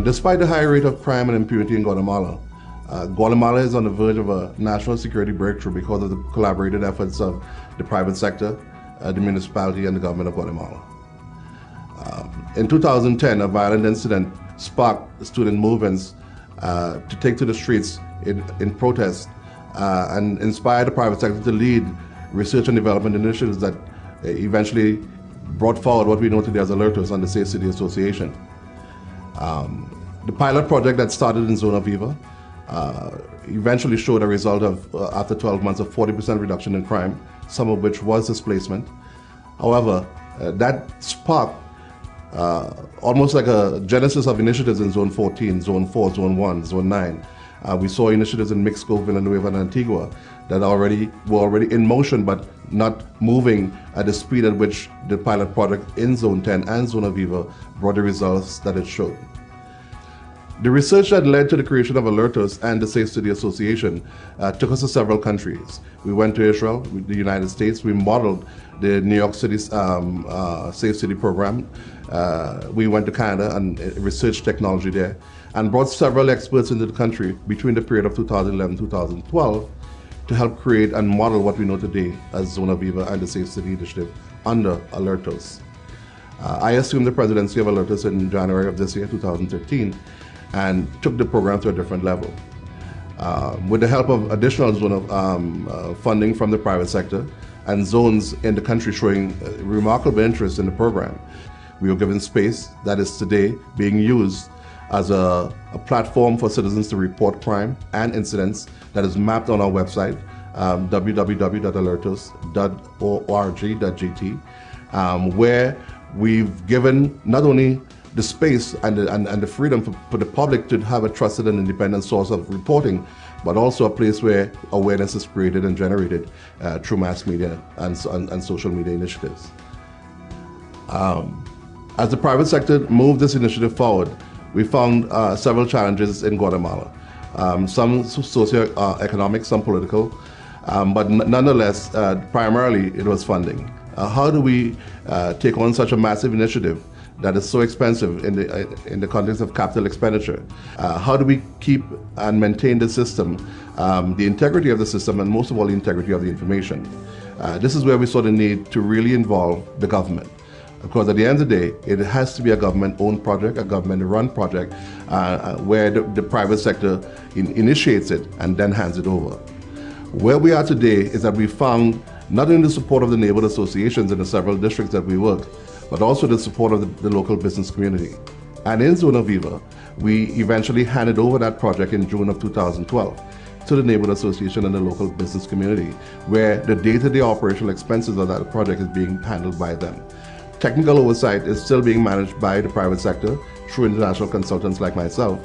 Despite the high rate of crime and impunity in Guatemala, Guatemala is on the verge of a national security breakthrough because of the collaborated efforts of the private sector, the municipality, and the government of Guatemala. In 2010, a violent incident sparked student movements to take to the streets in protest and inspired the private sector to lead research and development initiatives that eventually brought forward what we know today as Alertos and the Safe City Association. The pilot project that started in Zona Viva eventually showed a result of, after 12 months, of 40% reduction in crime, some of which was displacement. However, that sparked almost like a genesis of initiatives in Zone 14, Zone 4, Zone 1, Zone 9. We saw initiatives in Mixco, Villanueva, and Antigua that were already in motion but not moving at the speed at which the pilot project in Zone 10 and Zona Viva brought the results that it showed. The research that led to the creation of Alertos and the Safe City Association took us to several countries. We went to Israel, the United States. We modeled the New York City's Safe City program. We went to Canada and researched technology there and brought several experts into the country between the period of 2011-2012 to help create and model what we know today as Zona Viva and the Safe City Initiative under Alertos. I assumed the presidency of Alertos in January of this year, 2013, and took the program to a different level. With the help of additional funding from the private sector and zones in the country showing remarkable interest in the program, we were given space that is today being used as a platform for citizens to report crime and incidents that is mapped on our website, www.alertos.org.gt, where we've given not only the space and the freedom for the public to have a trusted and independent source of reporting, but also a place where awareness is created and generated through mass media and social media initiatives. As the private sector moved this initiative forward, we found several challenges in Guatemala, some socio-economic, some political, but nonetheless, primarily it was funding. How do we take on such a massive initiative that is so expensive in the context of capital expenditure? How do we keep and maintain the system, the integrity of the system, and most of all, the integrity of the information? This is where we saw the need to really involve the government. Because at the end of the day, it has to be a government-owned project, a government-run project, where the private sector initiates it and then hands it over. Where we are today is that we found not only the support of the neighborhood associations in the several districts that we work, but also the support of the local business community. And in Zona Viva, we eventually handed over that project in June of 2012 to the neighborhood association and the local business community, where the day-to-day operational expenses of that project is being handled by them. Technical oversight is still being managed by the private sector through international consultants like myself,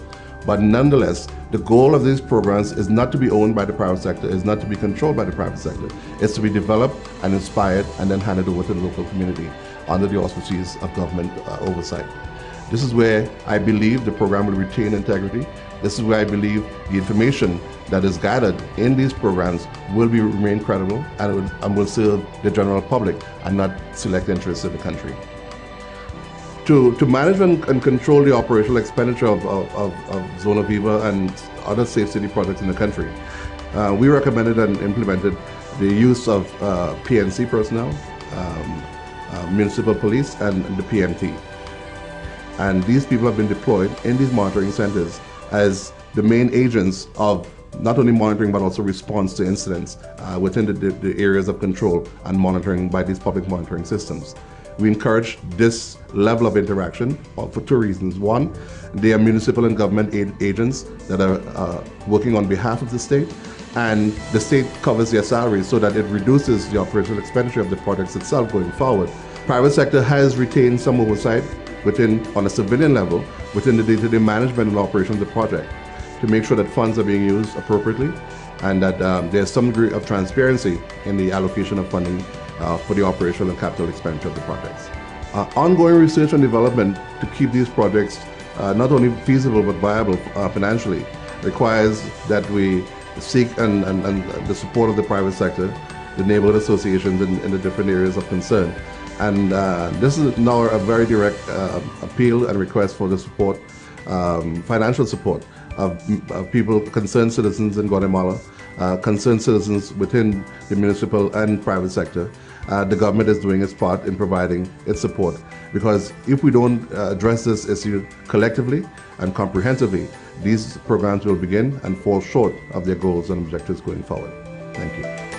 but nonetheless, the goal of these programs is not to be owned by the private sector, is not to be controlled by the private sector. It's to be developed and inspired and then handed over to the local community under the auspices of government oversight. This is where I believe the program will retain integrity. This is where I believe the information that is gathered in these programs will remain credible and will serve the general public and not select interests in the country. To manage and control the operational expenditure of Zona Viva and other safe city projects in the country, we recommended and implemented the use of PNC personnel, municipal police, and the PMT. And these people have been deployed in these monitoring centers as the main agents of not only monitoring but also response to incidents within the areas of control and monitoring by these public monitoring systems. We encourage this level of interaction for two reasons. One, they are municipal and government agents that are working on behalf of the state, and the state covers their salaries so that it reduces the operational expenditure of the projects itself going forward. Private sector has retained some oversight on a civilian level within the day-to-day management and operation of the project to make sure that funds are being used appropriately and that there's some degree of transparency in the allocation of funding for the operational and capital expenditure of the projects. Ongoing research and development to keep these projects not only feasible but viable financially requires that we seek and the support of the private sector, the neighborhood associations in the different areas of concern. And this is now a very direct appeal and request for the support financial support of people, concerned citizens in Guatemala, concerned citizens within the municipal and private sector. The government is doing its part in providing its support, because if we don't address this issue collectively and comprehensively, these programs will begin and fall short of their goals and objectives going forward. Thank you.